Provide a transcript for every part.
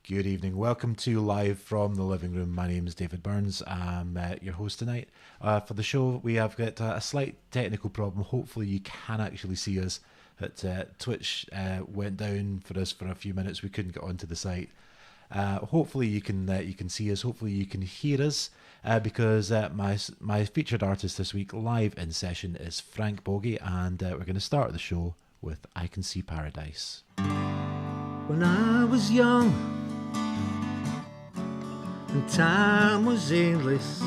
Good evening. Welcome to Live from the Living Room. My name is David Burns. I'm your host tonight. For the show, we have got a slight technical problem. Hopefully, you can actually see us. Twitch went down for us for a few minutes. We couldn't get onto the site. Hopefully, you can see us. Hopefully, you can hear us. Because my featured artist this week, live in session, is Frank Bogie, and we're going to start the show with "I Can See Paradise." When I was young and time was endless,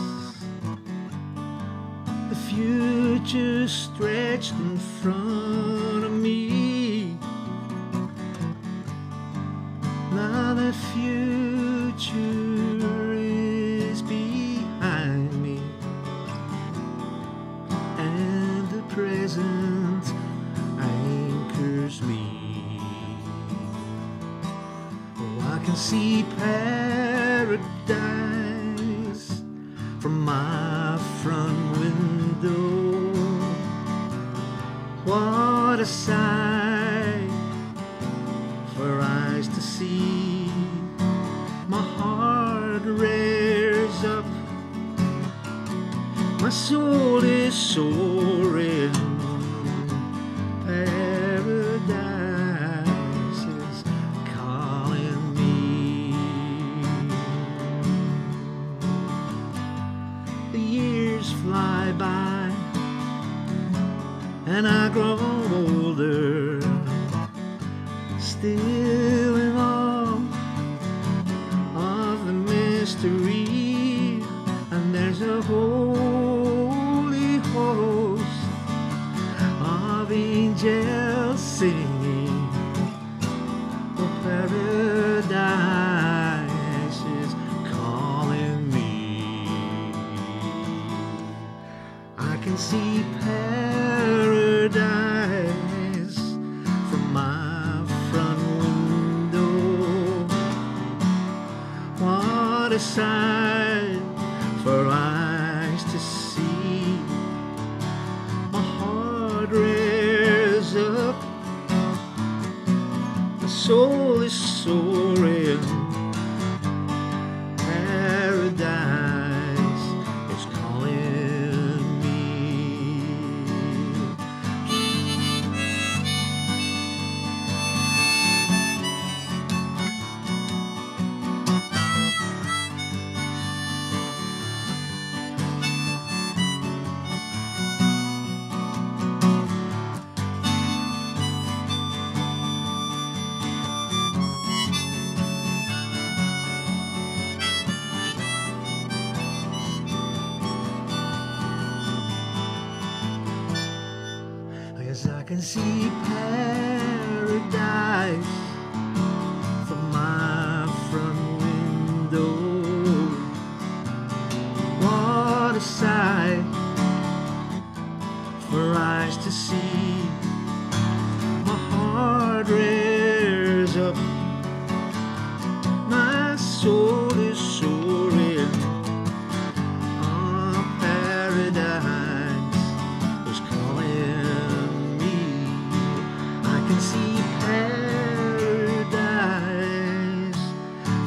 the future stretched in front of me. Now the future is behind me, and the present anchors me. I can see paradise from my front window. What a sight for eyes to see. My heart rears up, my soul is soaring. Paradise is calling me. The years fly by and I grow older, still in awe of the mystery. And there's a holy host of angels singing, oh, paradise is calling me. I can see paradise from my front window. What a sight for eyes to see. My heart rears up, my soul is soaring. Paradise is calling me. Yes, I can see paradise from my front window. What a sight for eyes to see. My heart rears up, my soul is soaring. Oh, paradise is calling me. I can see paradise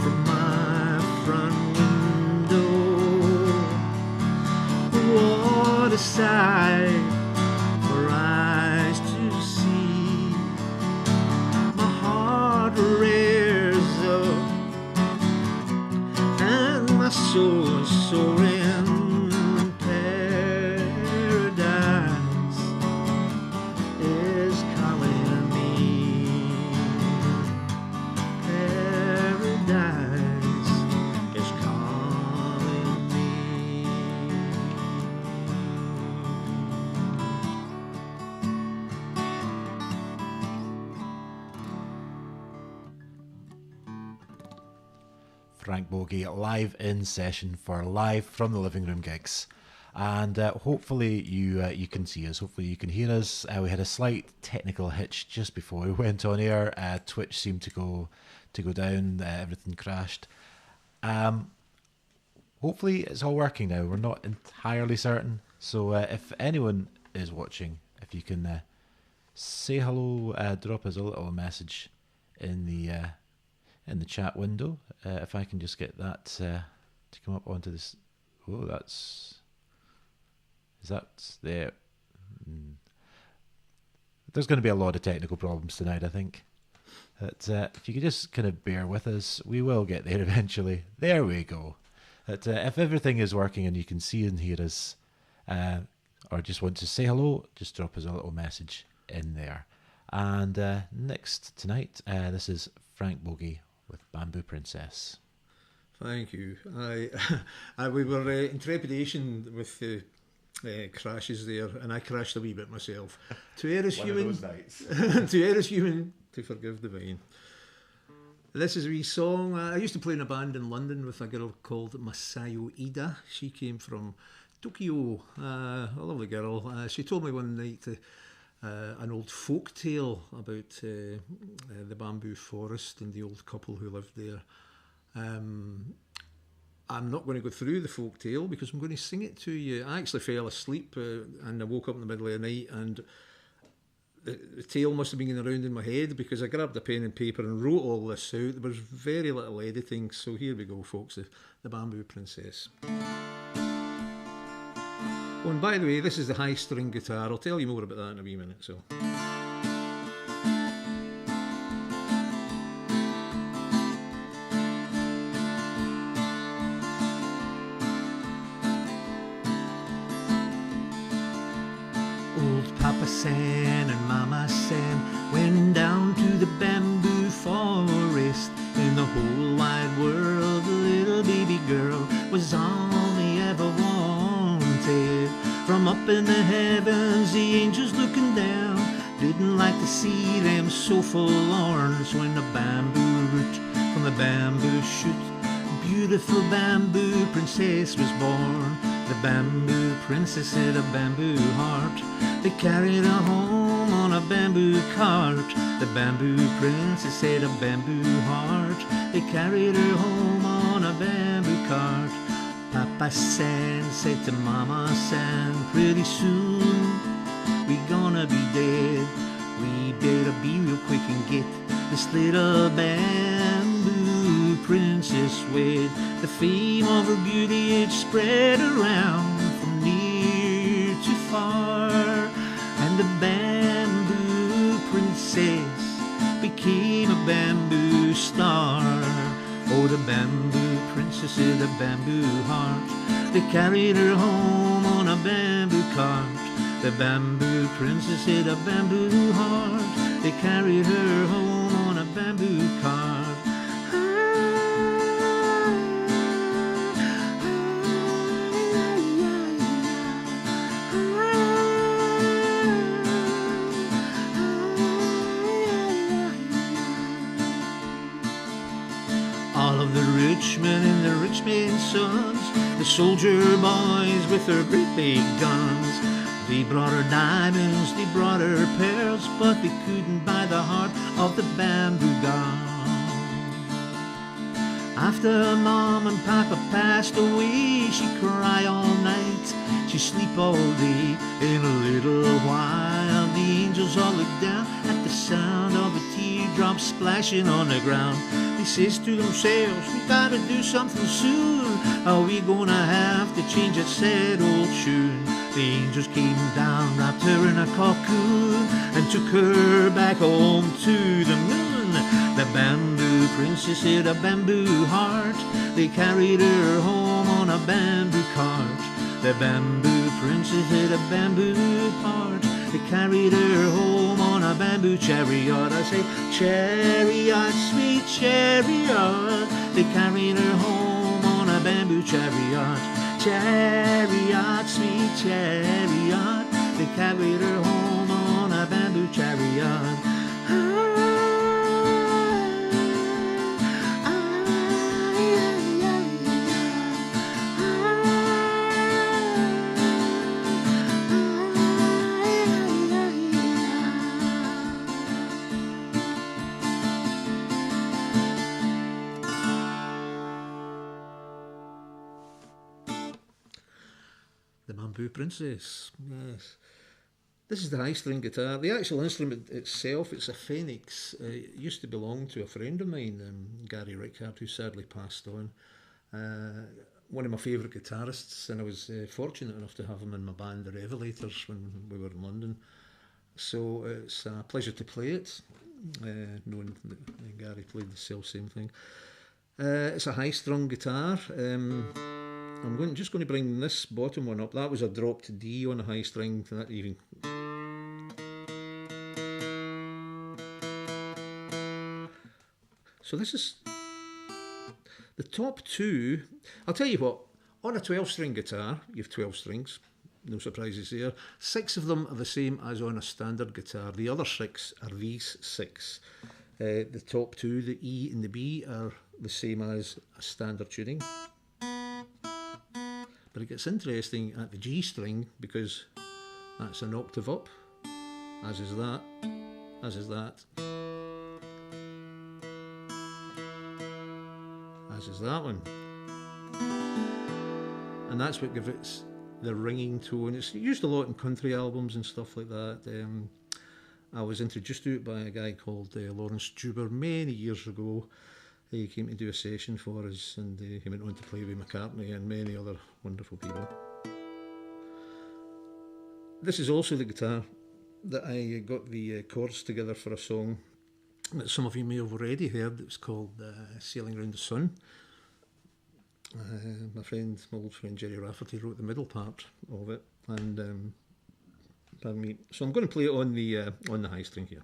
from my front window. What a sight for eyes to see. My heart rears up and my soul is soaring. Paradise is calling me. Paradise is calling me. Frank Bogie live in session for Live from the Living Room gigs. And hopefully you can see us, hopefully you can hear us. We had a slight technical hitch just before we went on air. Twitch seemed to go down, everything crashed. Hopefully it's all working now. We're not entirely certain. So if anyone is watching, if you can say hello, drop us a little message in the in the chat window. If I can just get that to come up onto this. Oh, is that there? There's going to be a lot of technical problems tonight, I think. But, if you could just kind of bear with us, we will get there eventually. There we go. But, if everything is working and you can see and hear us, or just want to say hello, just drop us a little message in there. And next tonight, this is Frank Bogie with Bamboo Princess. Thank you. We were in trepidation with the crashes there, and I crashed a wee bit myself. To err is human. To err is human, to forgive divine. This is a wee song. I used to play in a band in London with a girl called Masayo Ida. She came from Tokyo, a lovely girl. She told me one night an old folk tale about the bamboo forest and the old couple who lived there. I'm not going to go through the folk tale because I'm going to sing it to you. I actually fell asleep and I woke up in the middle of the night, and the tale must have been around in my head because I grabbed a pen and paper and wrote all this out. There was very little editing, so here we go, folks, the Bamboo Princess. Oh, and by the way, this is the high string guitar. I'll tell you more about that in a wee minute. So. Old Papa San and Mama San went down to the bamboo forest. In the whole wide world, the little baby girl was all they ever wanted. From up in the heavens, the angels looking down didn't like to see them so forlorn. So when the bamboo root from the bamboo shoot, beautiful bamboo princess was born. The bamboo princess had a bamboo heart. They carried her home on a bamboo cart. The bamboo princess had a bamboo heart. They carried her home on a bamboo cart. Papa San said to Mama San, pretty soon we gonna be dead. We better be real quick and get this little bamboo princess wed. The fame of her beauty it spread around from near to far, and the bamboo princess became a bamboo star. Oh, the bamboo princess had a bamboo heart. They carried her home on a bamboo cart. The bamboo princess had a bamboo heart. They carried her home on a bamboo cart. All of the rich men and the rich men's sons, the soldier boys with their great big guns, they brought her diamonds, they brought her pearls, but they couldn't buy the heart of the bamboo girl. After Mom and Papa passed away, she'd cry all night, she'd sleep all day. In a little while, the angels all looked down at the sound of the teardrops splashing on the ground. They says to themselves, we gotta do something soon. Are we gonna have to change that sad old tune? The angels came down, wrapped her in a cocoon, and took her back home to the moon. The bamboo princess had a bamboo heart. They carried her home on a bamboo cart. The bamboo princess had a bamboo heart. They carried her home on a bamboo chariot. I say, chariot, sweet chariot. They carried her home on a bamboo chariot. Chariot, sweet chariot. They carried her home on a bamboo chariot. The Bamboo Princess, yes. This is the high string guitar. The actual instrument itself, it's a Phoenix. It used to belong to a friend of mine, Gary Rickard, who sadly passed on. One of my favourite guitarists, and I was fortunate enough to have him in my band, the Revelators, when we were in London. So it's a pleasure to play it, knowing that Gary played the self-same thing. It's a high-strung guitar. I'm just going to bring this bottom one up. That was a dropped D on a high string. That even. So this is the top two. I'll tell you what. On a 12-string guitar, you have 12 strings. No surprises there. 6 of them are the same as on a standard guitar. The other 6 are these 6. The top 2, the E and the B, are the same as a standard tuning. But it gets interesting at the G string because that's an octave up, as is that, as is that, as is that one. And that's what gives it the ringing tone. It's used a lot in country albums and stuff like that. I was introduced to it by a guy called Lawrence Juber many years ago. He came to do a session for us, and he went on to play with McCartney and many other wonderful people. This is also the guitar that I got the chords together for a song that some of you may have already heard. It's called Sailing Round the Sun. My old friend Jerry Rafferty wrote the middle part of it, and pardon me. So I'm going to play it on the high string here.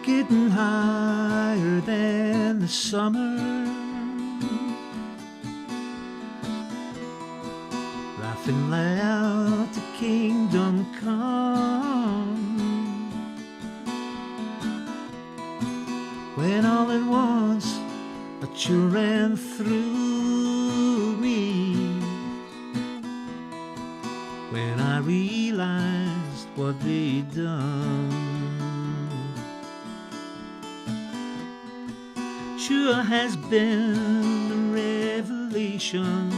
Getting higher than the summer, laughing loud to kingdom come, when all at once a chill ran through me, when I realized what they'd done. Sure has been a revelation.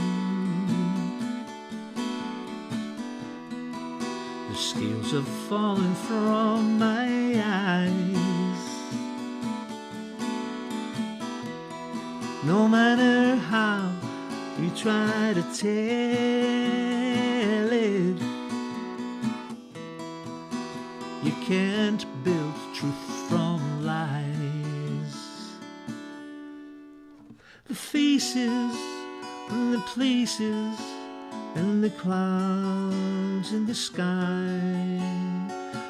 The scales have fallen from my eyes. No matter how you try to tell it, you can't build truth from lies. The faces and the places and the clouds in the sky,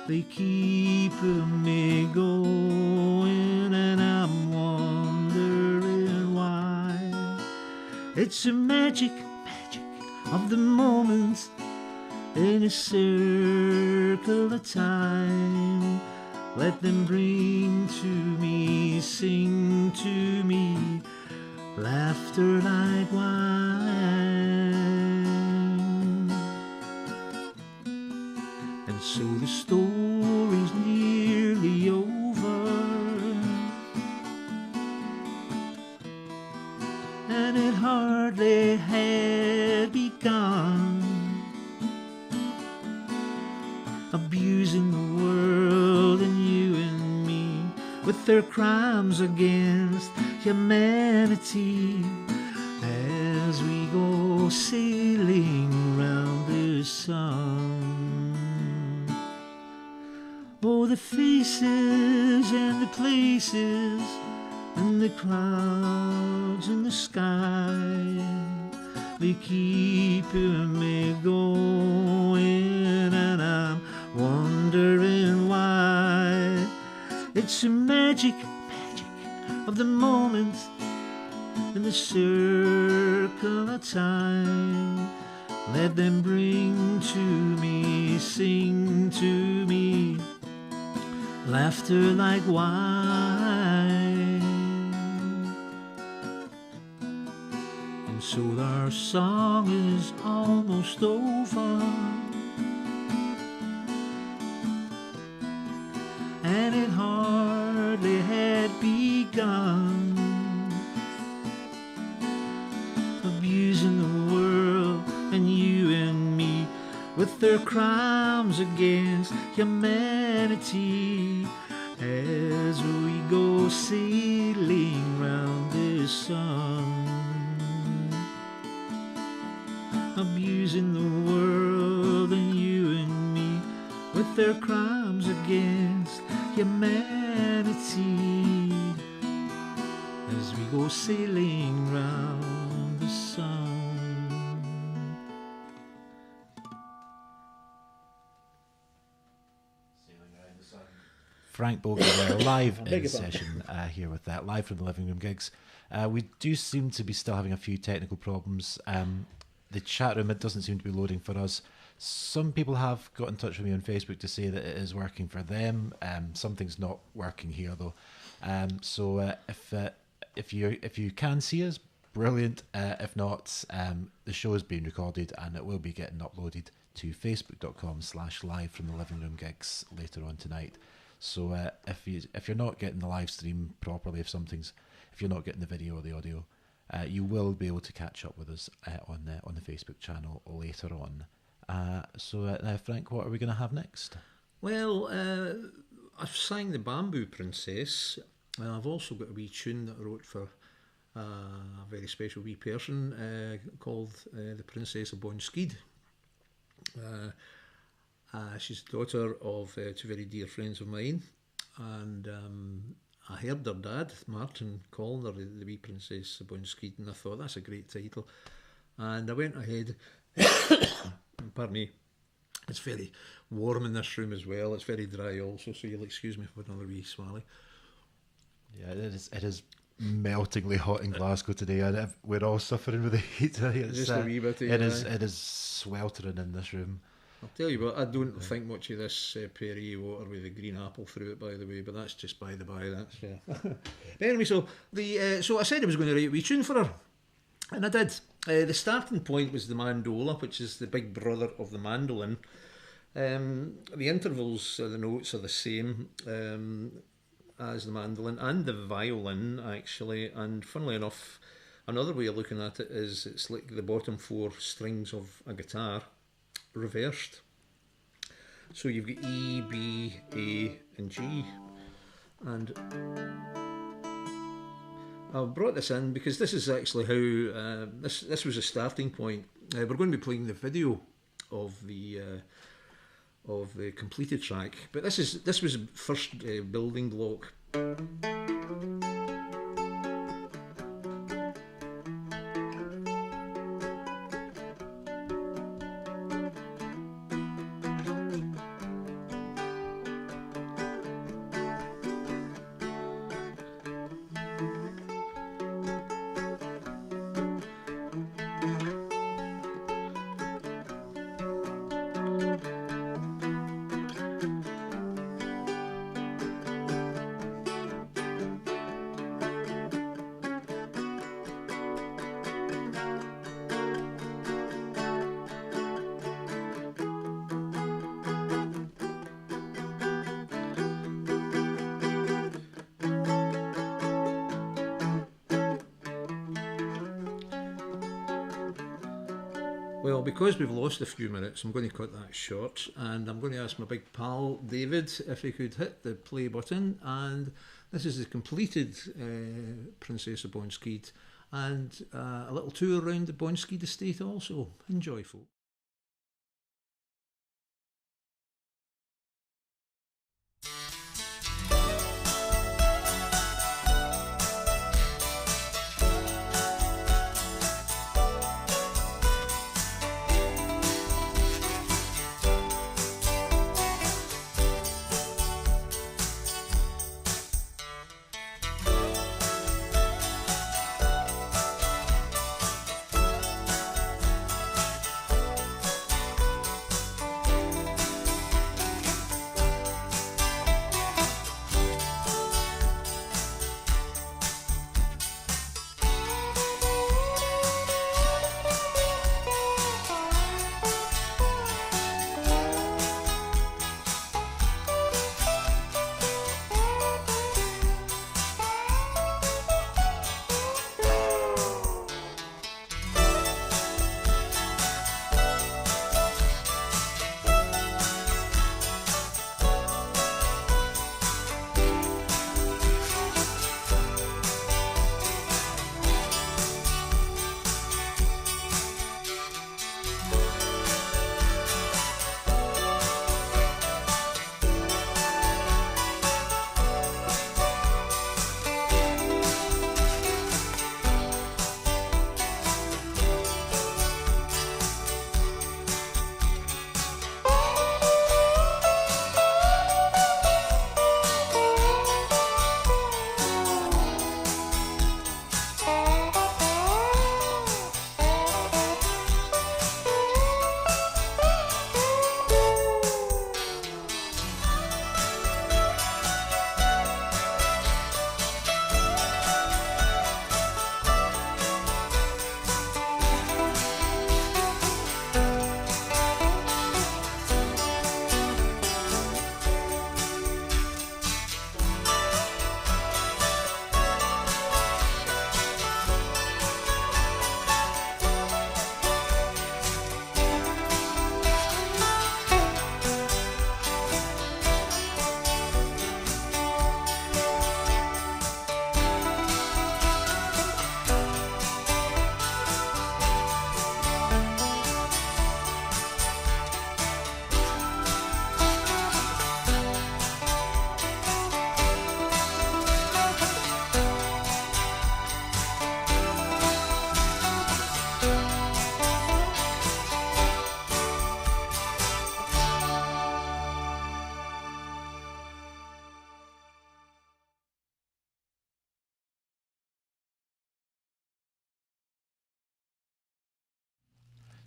they keep me going, and I'm wondering why. It's a magic of the moment in a circle of time. Let them bring to me, sing to me, laughter like wine. And so the story's nearly over, and it hardly had begun. Abusing the world and you and me with their crimes against humanity, as we go sailing round the sun. Oh, the faces and the places and the clouds in the sky, they keep me going, and I'm wondering why. It's a magic of the moment in the circle of time. Let them bring to me, sing to me, laughter like wine. And so our song is almost over, done. Abusing the world and you and me with their crimes against humanity as we go sailing round the sun. Abusing the world and you and me with their crimes against humanity as we go sailing round the sun. Frank Bogie there, live in session here with that, live from the Living Room gigs. We do seem to be still having a few technical problems. The chat room, it doesn't seem to be loading for us. Some people have got in touch with me on Facebook to say that it is working for them. Something's not working here though. So if you can see us, brilliant. If not, the show is being recorded and it will be getting uploaded to facebook.com/live from the Living Room gigs later on tonight. So if you're not getting the live stream properly, if you're not getting the video or the audio, you will be able to catch up with us on the Facebook channel later on. So now, Frank, what are we going to have next? Well, I've sang the Bamboo Princess. I've also got a wee tune that I wrote for a very special wee person called the Princess of Bogie. She's the daughter of two very dear friends of mine, and I heard her dad, Martin, calling her the wee Princess of Bogie, and I thought that's a great title. And I went ahead, pardon me, it's very warm in this room as well, it's very dry also, so you'll excuse me for another wee swally. Yeah, it is meltingly hot in Glasgow today, and we're all suffering with the heat today. Just a wee bit. It is sweltering in this room. I'll tell you what, I don't think much of this Perrier water with the green apple through it, by the way, but that's just by the by. That's but anyway, so so I said I was going to write a wee tune for her, and I did. The starting point was the mandola, which is the big brother of the mandolin. The intervals, the notes are the same as the mandolin and the violin, actually. And funnily enough, another way of looking at it is it's like the bottom four strings of a guitar reversed. So you've got E, B, A and G. And I've brought this in because this is actually how this was a starting point. We're going to be playing the video of the completed track, but this was first building block. Well, because we've lost a few minutes, I'm going to cut that short, and I'm going to ask my big pal David if he could hit the play button. And this is the completed Princess of Bogie, and a little tour around the Bogie estate also. Enjoy, folks.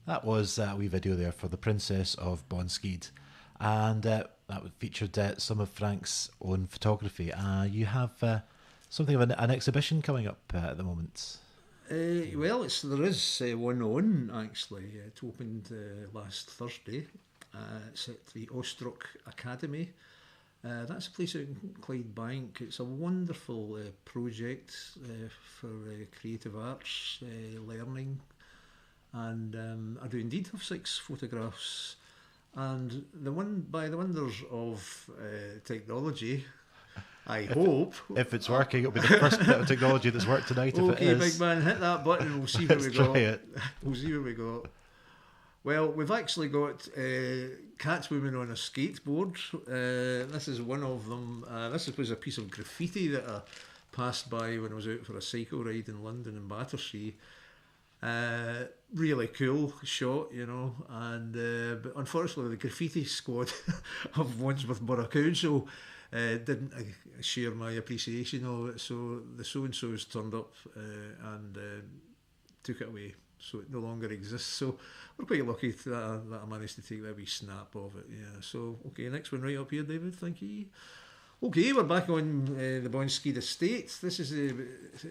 That was a wee video there for the Princess of Bonskid, and that featured some of Frank's own photography. You have something of an exhibition coming up at the moment. Well, there is one on, actually. It opened last Thursday. It's at the Awestruck Academy. That's a place out in Clydebank. It's a wonderful project for creative arts learning. And I do indeed have 6 photographs. And the one, by the wonders of technology, I hope. If it's working, it'll be the first bit of technology that's worked tonight. Okay, if it is. big man, hit that button and we'll see what we got. Try it. We'll see what we got. Well, we've actually got Catwoman on a skateboard. This is one of them. This was a piece of graffiti that I passed by when I was out for a cycle ride in London and Battersea. Really cool shot, you know, and but unfortunately the graffiti squad of Wandsworth Borough Council didn't share my appreciation of it, so the so-and-sos turned up and took it away, so it no longer exists. So we're quite lucky that I managed to take that wee snap of it. Yeah. So okay, next one right up here, David. Thank you. Okay, we're back on the Bonskid estate. This is the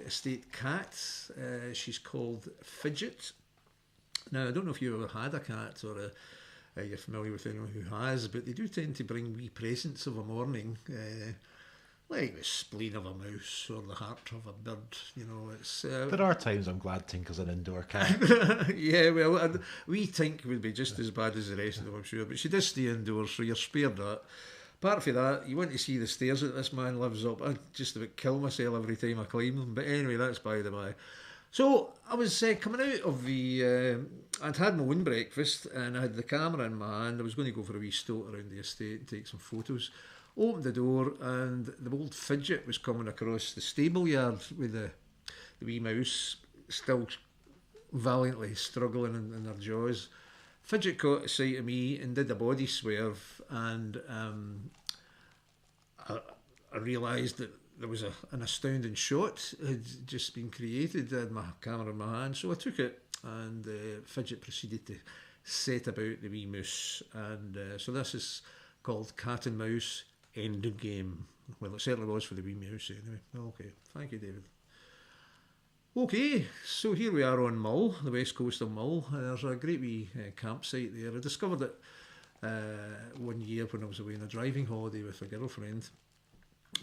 estate cat. She's called Fidget. Now, I don't know if you've ever had a cat or you're familiar with anyone who has, but they do tend to bring wee presents of a morning, like the spleen of a mouse or the heart of a bird. You know, it's. There are times I'm glad Tinker's an indoor cat. Yeah, well, wee Tink would be just as bad as the rest of them, I'm sure, but she does stay indoors, so you're spared that. Apart from that, you want to see the stairs that this man lives up. I just about kill myself every time I climb them. But anyway, that's by the by. So I was coming out of the... I'd had my own breakfast and I had the camera in my hand. I was going to go for a wee stoat around the estate and take some photos. Opened the door and the old Fidget was coming across the stable yard with the wee mouse still valiantly struggling in her jaws. Fidget caught a sight of me and did a body swerve, and I realised that there was an astounding shot had just been created. I had my camera in my hand, so I took it, and Fidget proceeded to set about the wee mouse. And so this is called Cat and Mouse End Game. Well, it certainly was for the wee mouse anyway. Okay, thank you, David. Okay, so here we are on Mull, the west coast of Mull. There's a great wee campsite there. I discovered it one year when I was away on a driving holiday with a girlfriend.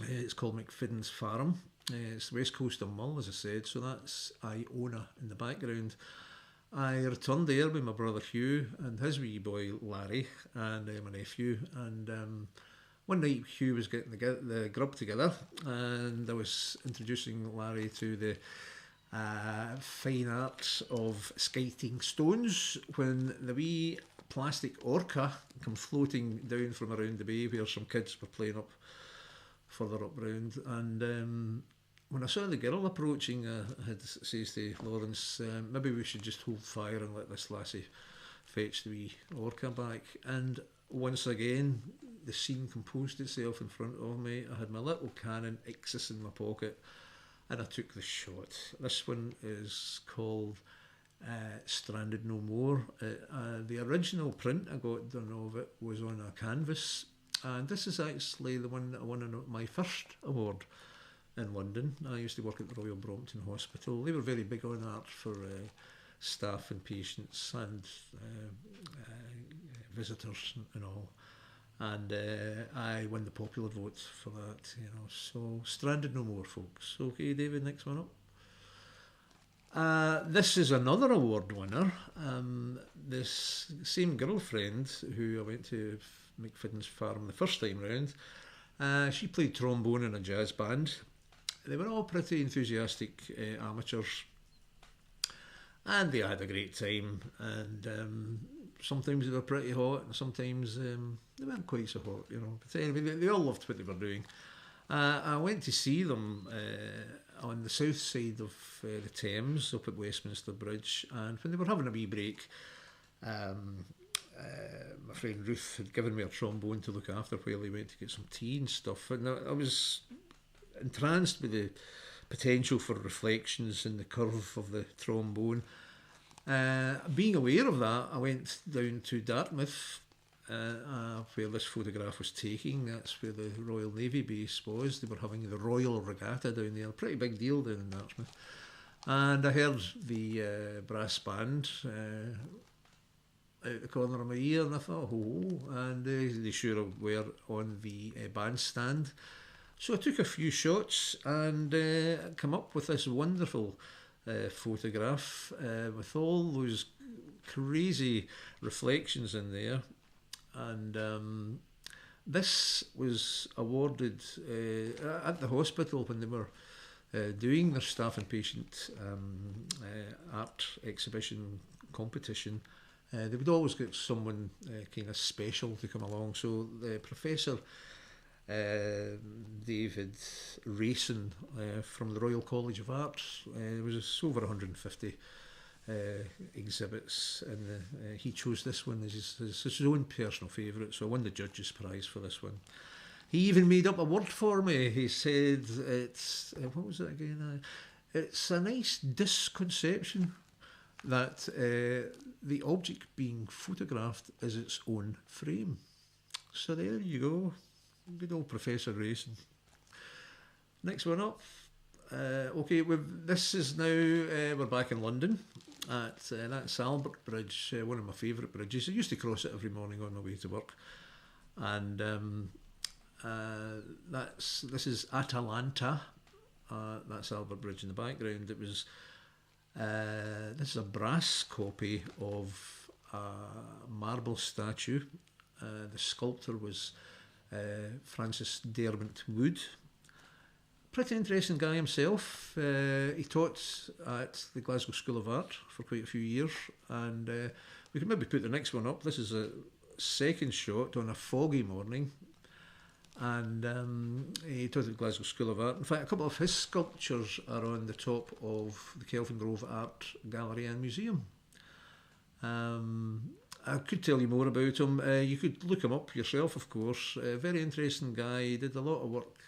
It's called McFidden's Farm. It's the west coast of Mull, as I said, so that's Iona in the background. I returned there with my brother Hugh and his wee boy Larry and my nephew. And one night Hugh was getting the grub together, and I was introducing Larry to the fine arts of skating stones when the wee plastic orca come floating down from around the bay where some kids were playing up further up round. And when I saw the girl approaching, I had says to Lawrence, maybe we should just hold fire and let this lassie fetch the wee orca back. And once again the scene composed itself in front of me. I had my little Canon Ixus in my pocket and I took the shot. This one is called Stranded No More. The original print I got done of it was on a canvas, and this is actually the one that I won my first award in London. I used to work at the Royal Brompton Hospital. They were very big on art for staff and patients and visitors and all. And I won the popular vote for that, you know. So Stranded No More, folks. Okay, David, next one up. This is another award winner. This same girlfriend who I went to McFidden's Farm the first time round, she played trombone in a jazz band. They were all pretty enthusiastic amateurs, and they had a great time. And sometimes they were pretty hot, and sometimes they weren't quite so hot, you know. But anyway, they all loved what they were doing. I went to see them on the south side of the Thames, up at Westminster Bridge, and when they were having a wee break, my friend Ruth had given me a trombone to look after while they went to get some tea and stuff, and I was entranced with the potential for reflections in the curve of the trombone. Being aware of that, I went down to Dartmouth, where this photograph was taking. That's where the Royal Navy base was. They were having the Royal Regatta down there, pretty big deal down in Dartmouth. And I heard the brass band out the corner of my ear, and I thought, oh, and they sure were on the bandstand. So I took a few shots and come up with this wonderful photograph with all those crazy reflections in there. And this was awarded at the hospital when they were doing their staff and patient art exhibition competition. They would always get someone kind of special to come along. So the Professor David Rayson from the Royal College of Art, there was over 150 exhibits, and he chose this one as his own personal favourite, so I won the Judges' Prize for this one. He even made up a word for me. He said it's, what was it again? It's a nice disconception that the object being photographed is its own frame. So there you go. Good old Professor Rayson. Next one up. Okay, this is now, we're back in London at that's Albert Bridge, one of my favourite bridges. I used to cross it every morning on my way to work. And this is Atalanta. That's Albert Bridge in the background. It was this is a brass copy of a marble statue. The sculptor was Francis Derwent Wood. Pretty interesting guy himself. He taught at the Glasgow School of Art for quite a few years, and we could maybe put the next one up. This is a second shot on a foggy morning, and he taught at the Glasgow School of Art. In fact, a couple of his sculptures are on the top of the Livingroom Art Gallery and Museum. I could tell you more about him. You could look him up yourself, of course. Very interesting guy. He did a lot of work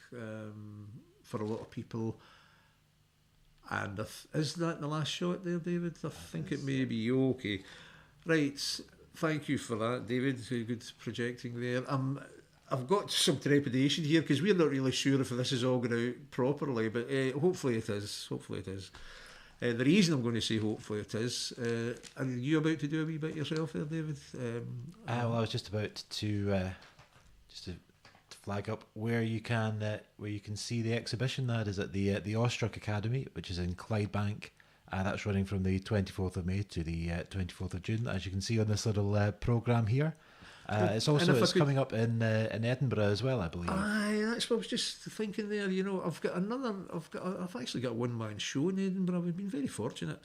for a lot of people. And is that the last shot there, David? I think it may be. Okay. Right. Thank you for that, David. Good projecting there. I've got some trepidation here because we're not really sure if this is all going out properly, but hopefully it is. Hopefully it is. The reason I'm going to say hopefully it is, are you about to do a wee bit yourself there, David? Well, I was just about to flag up where you can see the exhibition. That is at the Awestruck Academy, which is in Clydebank. That's running from the 24th of May to the 24th of June, as you can see on this little programme here. It's coming up in Edinburgh as well, I believe. Aye, that's what I was just thinking there. You know, I've actually got a one-man show in Edinburgh. We've been very fortunate.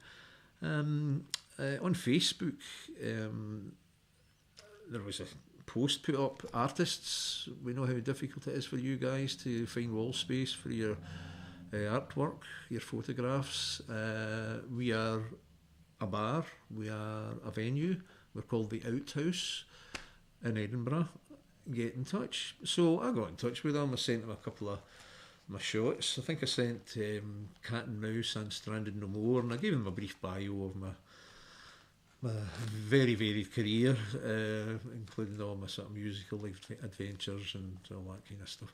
On Facebook, there was a post put up. Artists, we know how difficult it is for you guys to find wall space for your artwork, your photographs. We are a bar. We are a venue. We're called the Outhouse in Edinburgh. Get in touch. So I got in touch with them. I sent them a couple of my shots. I think I sent Cat and Mouse and Stranded No More, and I gave them a brief bio of my very varied career, including all my sort of musical adventures and all that kind of stuff.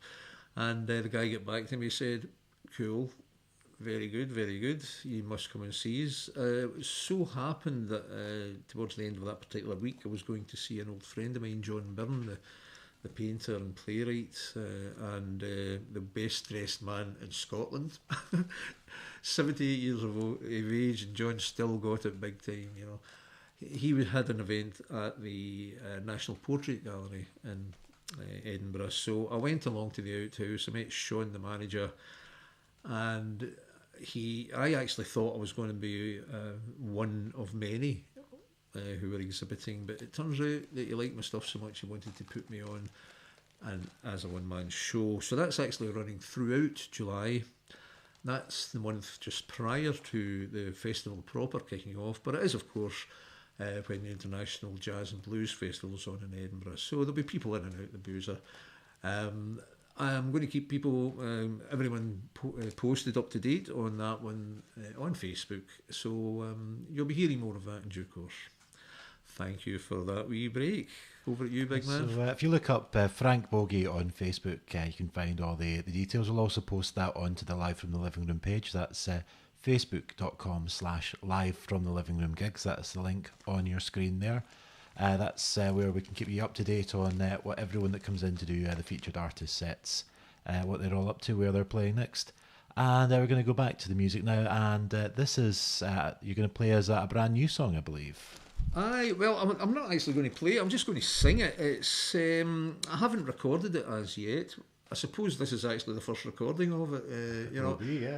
And the guy got back to me and said, cool, very good, you must come and see us. It so happened that towards the end of that particular week I was going to see an old friend of mine, John Byrne, the painter and playwright, and the best dressed man in Scotland. 78 years of age, and John still got it big time, you know. He had an event at the National Portrait Gallery in Edinburgh, so I went along to the Outhouse. I met Sean, the manager, and I actually thought I was going to be one of many who were exhibiting, but it turns out that he liked my stuff so much he wanted to put me on and as a one-man show. So that's actually running throughout July. That's the month just prior to the festival proper kicking off, but it is, of course, when the International Jazz and Blues Festival is on in Edinburgh. So there'll be people in and out the boozer. I'm going to keep people, everyone posted up to date on that one on Facebook. So you'll be hearing more of that in due course. Thank you for that wee break. Over at you, big man. So if you look up Frank Bogie on Facebook, you can find all the details. We'll also post that onto the Live from the Living Room page. That's facebook.com/live from the living room gigs. That's the link on your screen there. That's where we can keep you up to date on what everyone that comes in to do the featured artist sets, what they're all up to, where they're playing next. And we're going to go back to the music now, and this is, you're going to play us a brand new song, I believe. Well, I'm not actually going to play it, I'm just going to sing it. It's I haven't recorded it as yet. I suppose this is actually the first recording of it.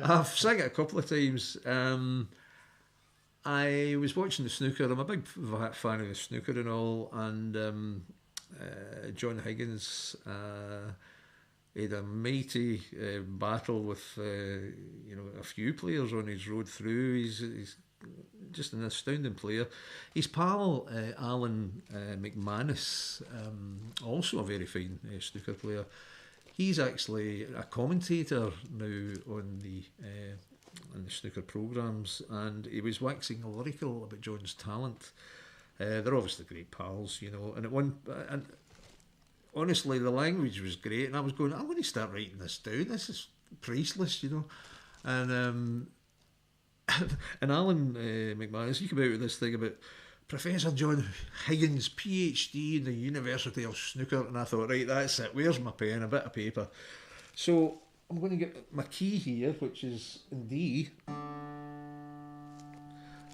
I've sang it a couple of times. I was watching the snooker. I'm a big fan of the snooker and all, and John Higgins had a mighty battle with a few players on his road through. He's just an astounding player. His pal Alan McManus, also a very fine snooker player. He's actually a commentator now on the snooker programmes, and he was waxing lyrical about John's talent. They're obviously great pals, and honestly, the language was great, and I was going, I'm going to start writing this down. This is priceless, and Alan McManus, he came out with this thing about Professor John Higgins, PhD in the University of Snooker, and I thought, right, that's it. Where's my pen? A bit of paper. So I'm going to get my key here, which is in D.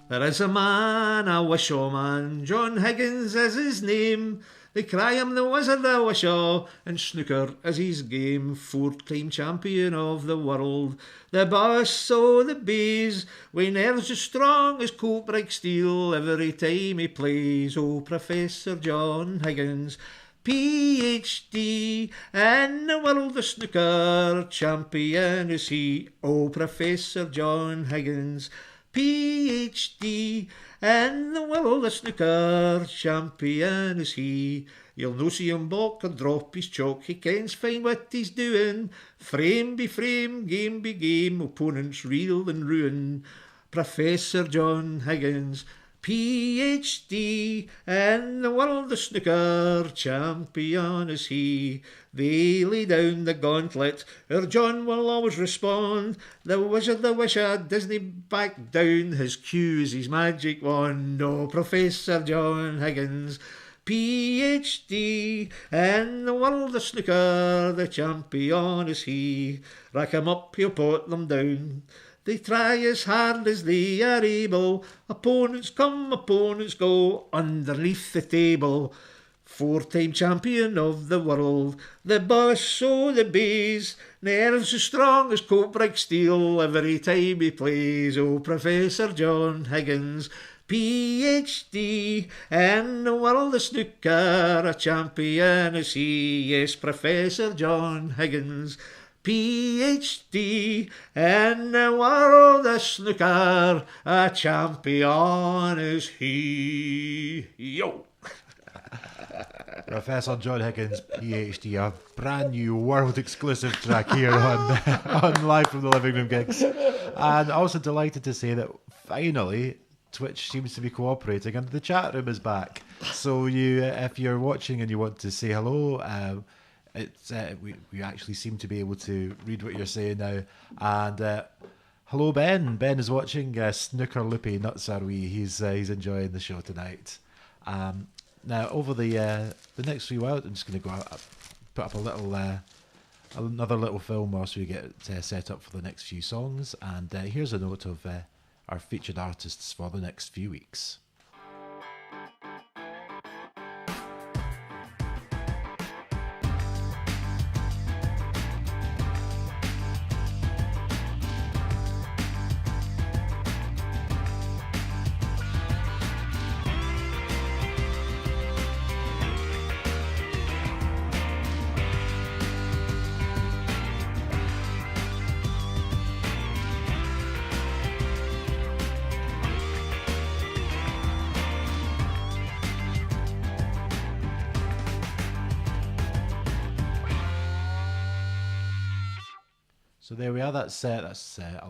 There is a man, a wishaw-man, John Higgins is his name. They cry him the wizard of wishaw, and snooker is his game. 4-time champion of the world, the boss o' the bays, wi' nerves as strong as cold brick steel every time he plays. Oh, Professor John Higgins, PhD in the world of snooker, champion is he. Oh, Professor John Higgins, PhD in the world of snooker, champion is he. You'll no see him balk or drop his chalk, he kens fine what he's doing. Frame be frame, game be game, opponents reel and ruin. Professor John Higgins, PhD in the world of snooker, champion is he. They lay down the gauntlet, our John will always respond. The wizard, the wisher, doesn't back down, his cue is his magic wand. Oh, Professor John Higgins, PhD in the world of snooker, the champion is he. Rack 'em up, he'll pot them down. They try as hard as they are able. Opponents come, opponents go, underneath the table. 4-time champion of the world, the boss o' the bays, nerves as strong as cold brick steel every time he plays. Oh, Professor John Higgins, PhD in the world of snooker, a champion is he. Yes, Professor John Higgins, PhD in the world of snooker, a champion is he. Yo! Professor John Higgins, PhD, a brand new world exclusive track here on Live from the Living Room gigs. And also delighted to say that finally Twitch seems to be cooperating and the chat room is back. So if you're watching and you want to say hello, we actually seem to be able to read what you're saying now. And hello, Ben. Ben is watching. Snooker Loopy Nuts are we? He's enjoying the show tonight. Now over the next few hours, I'm just going to go out, put up another little film whilst we get set up for the next few songs. And here's a note of our featured artists for the next few weeks. So there we are. That's a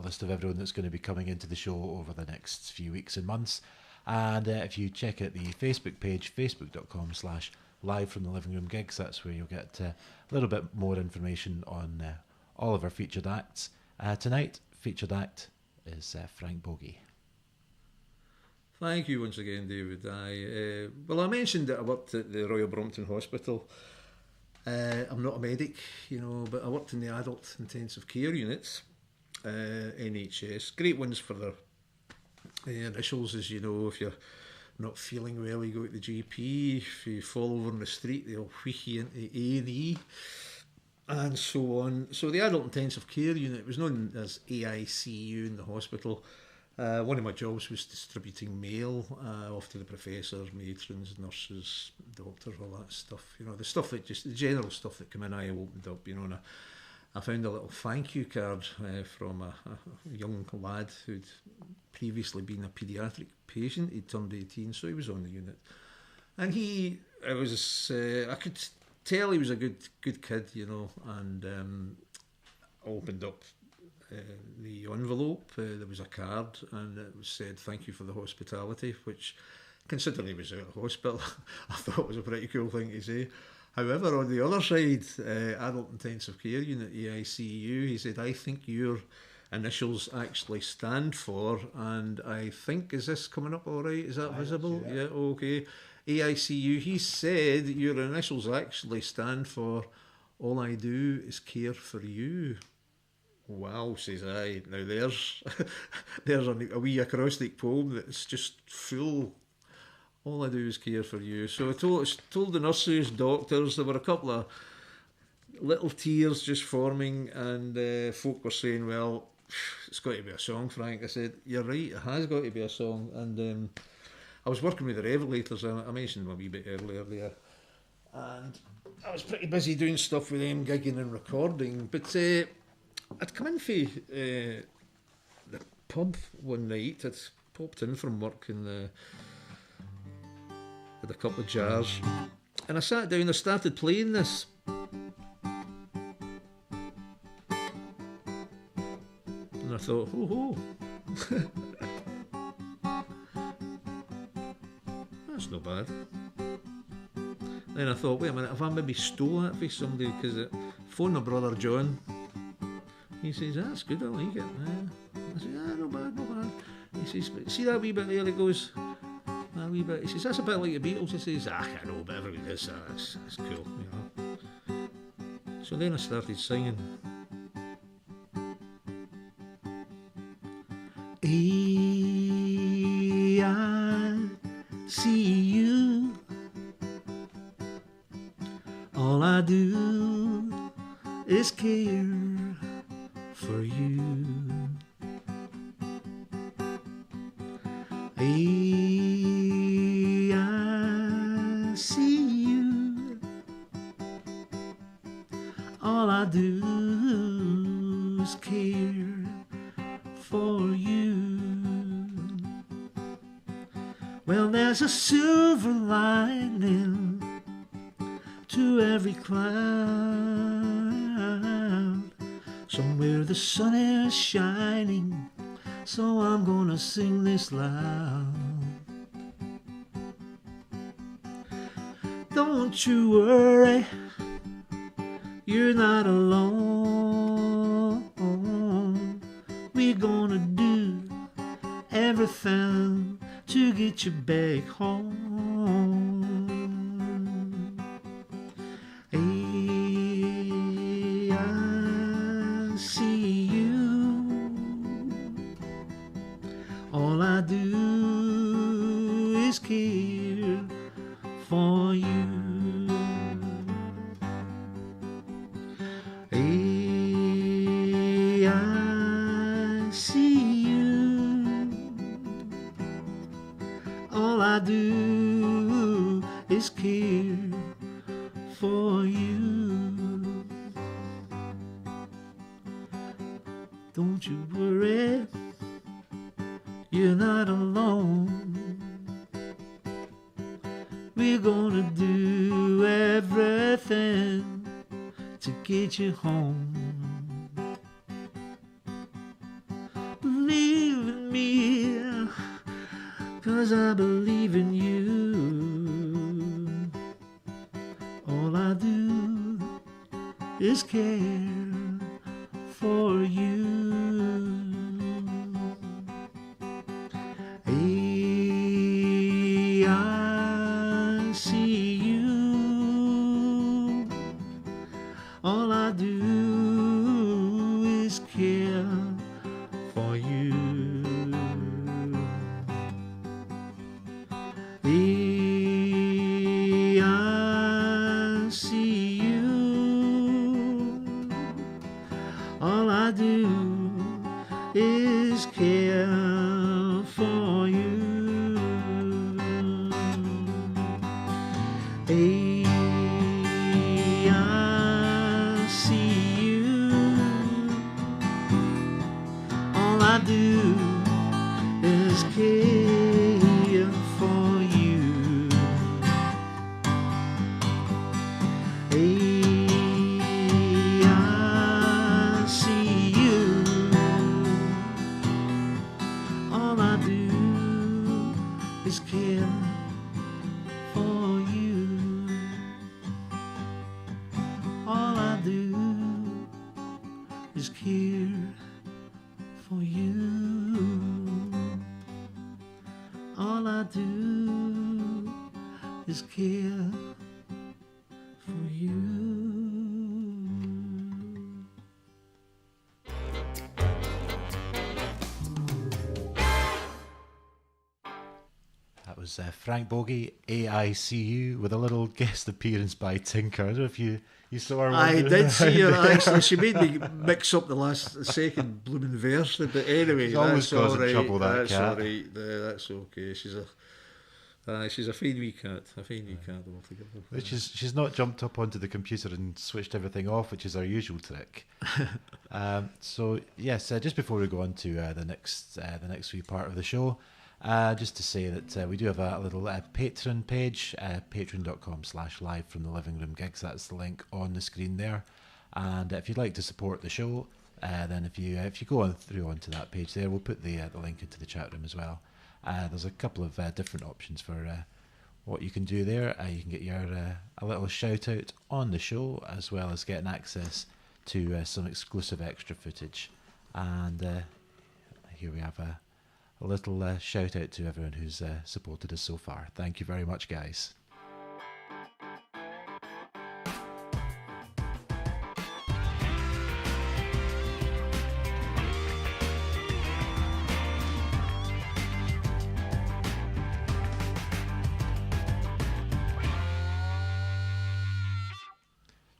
list of everyone that's going to be coming into the show over the next few weeks and months. And if you check out the Facebook page, facebook.com/live from the Living Room gigs, that's where you'll get a little bit more information on all of our featured acts. Tonight, featured act is Frank Bogie. Thank you once again, David. I mentioned that I worked at the Royal Brompton Hospital. I'm not a medic, but I worked in the adult intensive care units, NHS. Great ones for their initials, as you know. If you're not feeling well, you go to the GP. If you fall over in the street, they'll wheek you into A&E, and so on. So the adult intensive care unit was known as AICU in the hospital. One of my jobs was distributing mail off to the professors, matrons, nurses, doctors, all that stuff. The stuff that the general stuff that came in, I opened up, and I found a little thank you card from a young lad who'd previously been a paediatric patient. He'd turned 18, so he was on the unit. And I could tell he was a good kid, and opened up the envelope. There was a card, and it was said, "Thank you for the hospitality," which, considering he was out of hospital, I thought was a pretty cool thing to say. However, on the other side, adult intensive care unit, AICU, he said, "I think your initials actually stand for," and I think, is this coming up all right? Is that visible? Yeah, okay. AICU, he said, "Your initials actually stand for, all I do is care for you." Wow, says I. Now there's a wee acrostic poem that's just full. All I do is care for you. So I told the nurses, doctors, there were a couple of little tears just forming, and folk were saying, "Well, it's got to be a song, Frank." I said, "You're right, it has got to be a song." And I was working with the Revelators. I mentioned them a wee bit earlier there. And I was pretty busy doing stuff with them, gigging and recording. But I'd come in for the pub one night. I'd popped in from work and had a couple of jars. And I sat down, I started playing this. And I thought, ho. That's not bad. Then I thought, wait a minute, have I maybe stole that for somebody? Because I phoned my brother John. He says, "That's good, I like it." I said, not bad. He says, "But see that wee bit there?" He goes, "That wee bit." He says, "That's a bit like the Beatles." He says, "I know, but everybody does that. That's cool, So then I started singing. AICU, all I do is care for you. AICU, all I do is care for you. Well, there's a silver lining to every cloud. Somewhere the sun is shining, so I'm gonna sing this loud. Don't you worry, you're not alone. We're gonna do everything to get you back home. All I do is care for you. AICU, all I do is care for you. Don't you worry, you're not alone. We're gonna do everything to get you home. 'cause I believe in you. All I do is care for you. Hey, I see you. All I do is care for you. Hey, I see you. All I do is care for you. Hey, I see you. All I do is care for you. Hey, I see you. All I do is care for you. All I do is care for you. All I do is care for you. That was Frank Bogie, AICU, with a little guest appearance by Tinker. I don't know if you saw her. I wandering did see her around. actually. She made me mix up the second blooming verse. But anyway, She's always that's all causing right. trouble, that That's cat. all right. That's okay. She's a fine wee cat. A fine wee cat altogether. She's not jumped up onto the computer and switched everything off, which is our usual trick. So yes, just before we go on to the next wee part of the show, just to say that we do have a little Patreon page, patreon.com/live from the living room gigs. That's the link on the screen there. And if you'd like to support the show, then if you go onto that page there, we'll put the link into the chat room as well. There's a couple of different options for what you can do there. You can get your a little shout out on the show, as well as getting access to some exclusive extra footage. And here we have a little shout out to everyone who's supported us so far. Thank you very much, guys.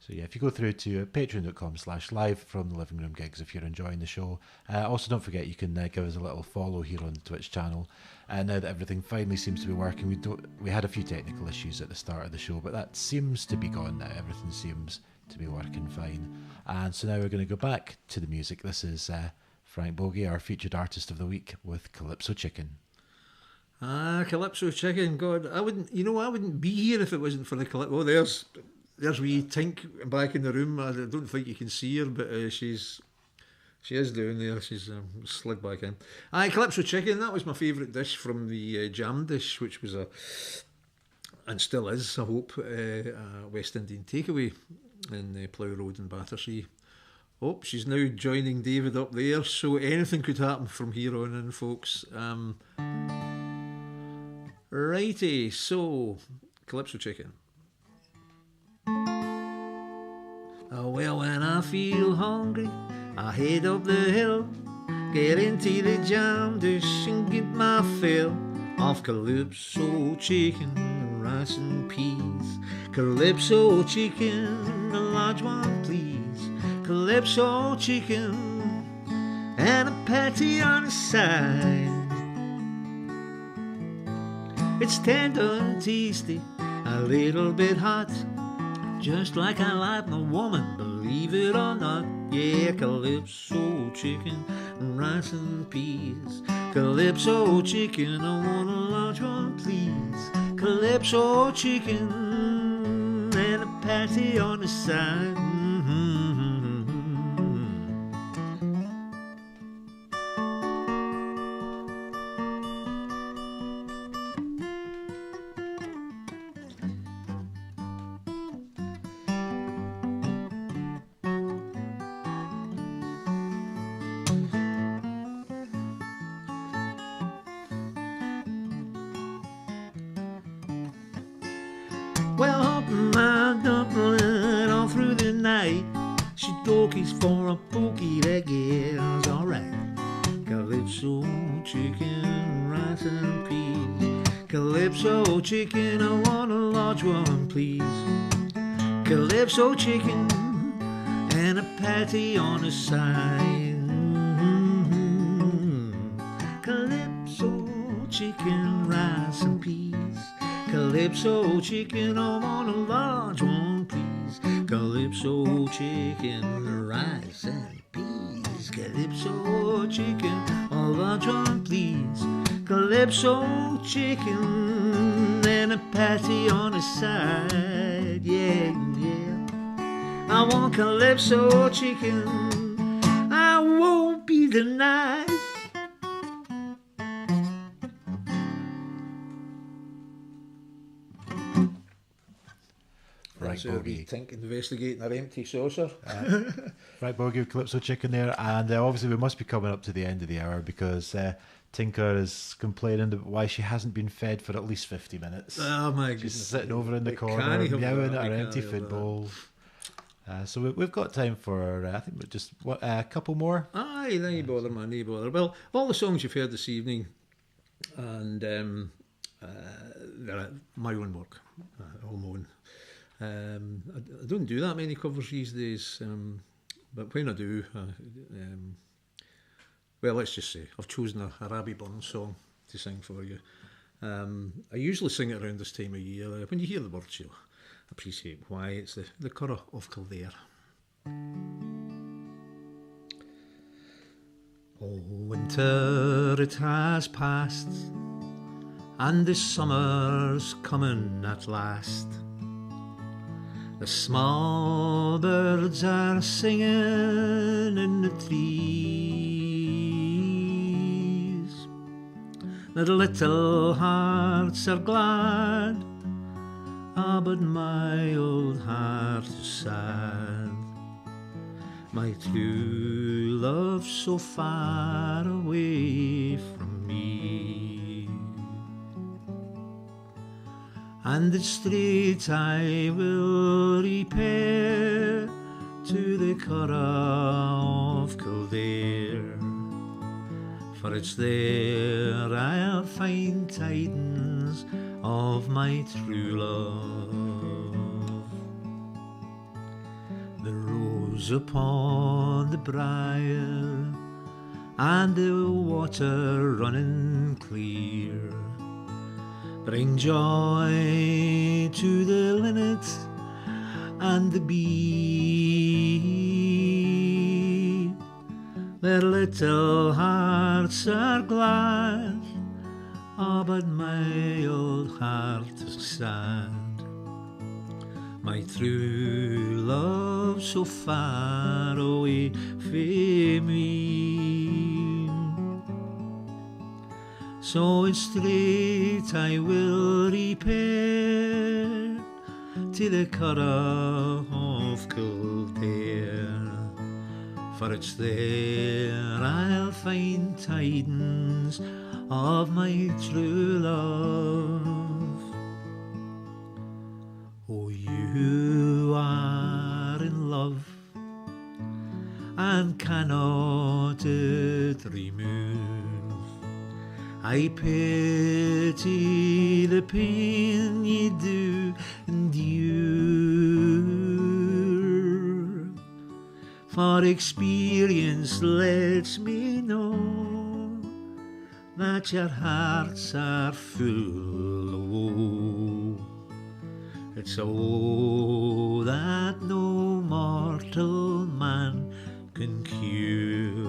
So yeah, if you go through to patreon.com/live from the living room gigs if you're enjoying the show. Also, don't forget you can give us a little follow here on the Twitch channel. Now that everything finally seems to be working, we had a few technical issues at the start of the show, but that seems to be gone now. Everything seems to be working fine. And so now we're going to go back to the music. This is Frank Bogie, our featured artist of the week, with Calypso Chicken. Calypso Chicken. God, I wouldn't be here if it wasn't for the Calypso. Oh, there's wee Tink back in the room. I don't think you can see her, but she is down there. She's slid back in. Calypso Chicken. That was my favourite dish from the jam dish, which was and still is, I hope, a West Indian takeaway in Plough Road in Battersea. Oh, she's now joining David up there, so anything could happen from here on in, folks. Righty, so Calypso Chicken. Well, when I feel hungry, I head up the hill, get into the jam dish and get my fill of Calypso chicken, rice and peas. Calypso chicken, a large one please. Calypso chicken and a patty on the side. It's tender and tasty, a little bit hot, just like I like my woman, believe it or not. Yeah, Calypso chicken and rice and peas. Calypso chicken, I want a large one please. Calypso chicken and a patty on the side. Well, hopping my dumpling all through the night. She dorkies for a Bogie, that girl's alright. Calypso chicken, rice and peas. Calypso chicken, I want a large one, please. Calypso chicken and a patty on the side. Calypso chicken, rice and peas. Calypso chicken, I want a large one, please. Calypso chicken, rice and peas. Calypso chicken, a large one, please. Calypso chicken and a patty on the side. Yeah, yeah. I want calypso chicken, I won't be denied. Right, So we Bogie. think investigating our empty saucer. Right, Bogie, Calypso chicken there. And obviously we must be coming up to the end of the hour because Tinker is complaining about why she hasn't been fed for at least 50 minutes. Oh my She's goodness. sitting over in the We corner, can't have meowing that, at we her can't empty have food that. bowl. So we've got time for, I think, just a couple more. Aye, no bother, man, no bother. Well, all the songs you've heard this evening, and they're my own work, all my own. I don't do that many covers these days, but when I do, well, let's just say I've chosen a Robbie Burns song to sing for you. I usually sing it around this time of year. When you hear the words, you'll appreciate why. It's the Curragh of Kildare. Oh, winter it has passed, and the summer's coming at last. The small birds are singing in the trees. The little hearts are glad, ah, but my old heart is sad. My true love so far away from me. And it's straight I will repair to the Curragh of Kildare, for it's there I'll find tidings of my true love. The rose upon the briar, and the water running clear, bring joy to the linnet and the bee. Their little hearts are glad, ah, but my old heart is sad. My true love so far away from me. So it's straight I will repair to the Curragh of Kildare, for it's there I'll find tidings of my true love. Oh, you are in love and cannot it remove. I pity the pain ye do endure, for experience lets me know that your hearts are full of woe. It's a woe that no mortal man can cure.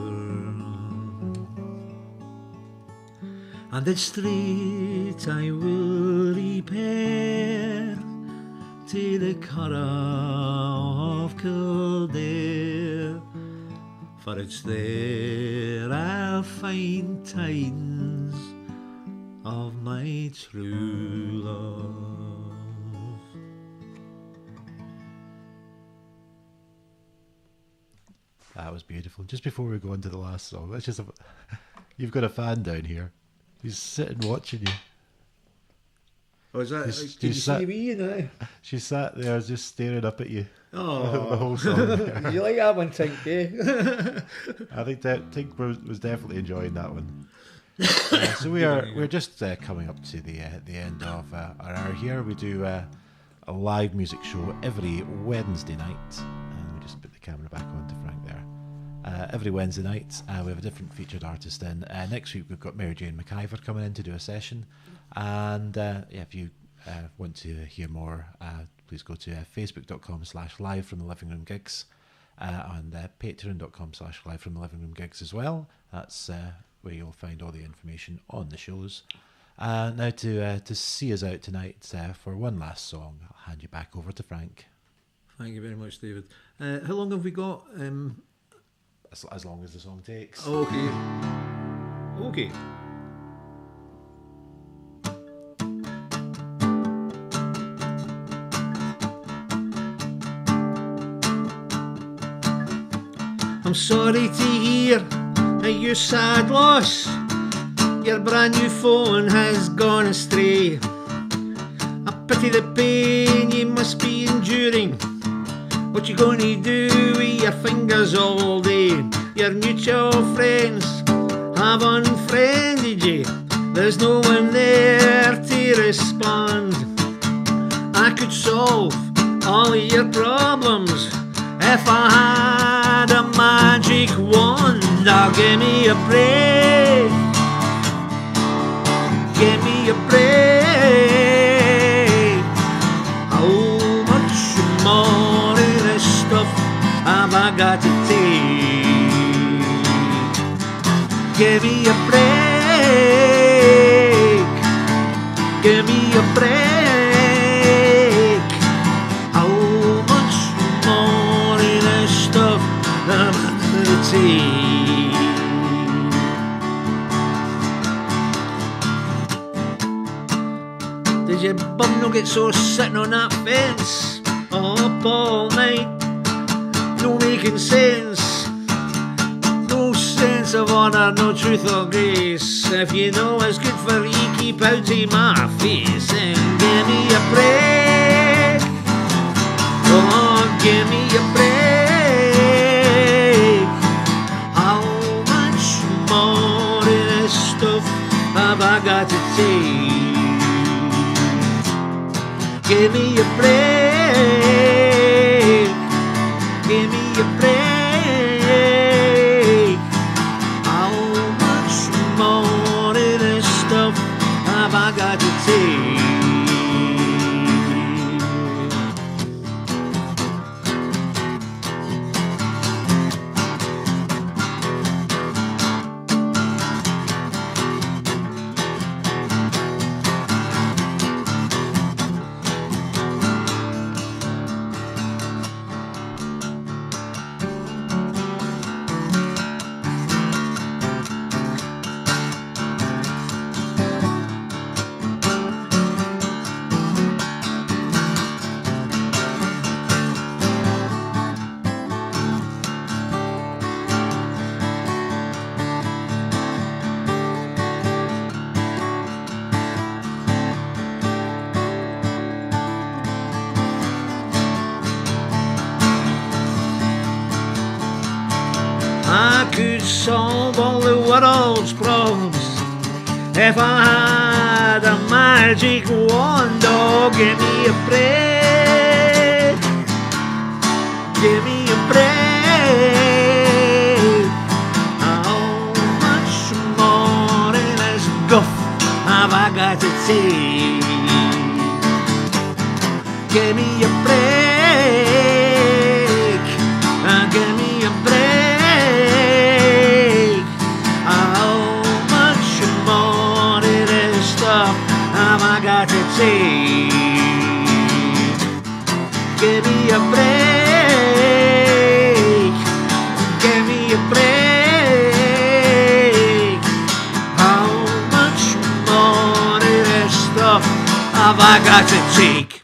And it's straight I will repair to the Curragh of Kildare, for it's there I'll find tidings of my true love. That was beautiful. Just before we go on to the last song, let's just you've got a fan down here. He's sitting watching you. Oh, is that? She's- Can you she's see sat- me? No. She sat there just staring up at you the Oh, whole song. you like that one, Tink? Eh? I think that Tink was definitely enjoying that one. So we're just coming up to the end of our hour here. We do a live music show every Wednesday night, and we just put the camera back on to Frank there. Every Wednesday night, we have a different featured artist in. Next week we've got Mary Jane McIver coming in to do a session, and if you want to hear more, please go to facebook.com/live from the living room gigs, and patreon.com/live from the living room gigs as well. That's where you'll find all the information on the shows. Now to see us out tonight for one last song, I'll hand you back over to Frank. Thank you very much, David. How long have we got? As long as the song takes. Okay. Okay. I'm sorry to hear your sad loss. Your brand new phone has gone astray. I pity the pain you must be enduring. What you gonna do with your fingers all day? Your mutual friends have unfriended you. There's no one there to respond. I could solve all of your problems if I had a magic wand. Now give me a break. Give me a break. How much more of this stuff have I got to take? Give me a break. Give me a break. How much more of this stuff have I got to take? Did your bum no get so sitting on that fence up all night? No making sense, no sense of honour, no truth or grace. If you know it's good for you, keep out of my face and give me a break. Oh, give me a break. How much more of this stuff have I got to take? Give me a break. Give me a break. How much more of this stuff have I got to take? I could solve all the world's problems if I had a magic wand. Oh, give me a break. Give me a break. How much more in this guff have I got to take? Give me a break. Give me a break. How much more of this stuff have I got to take? Give me a break. Give me a break. How much more of this stuff have I got to take?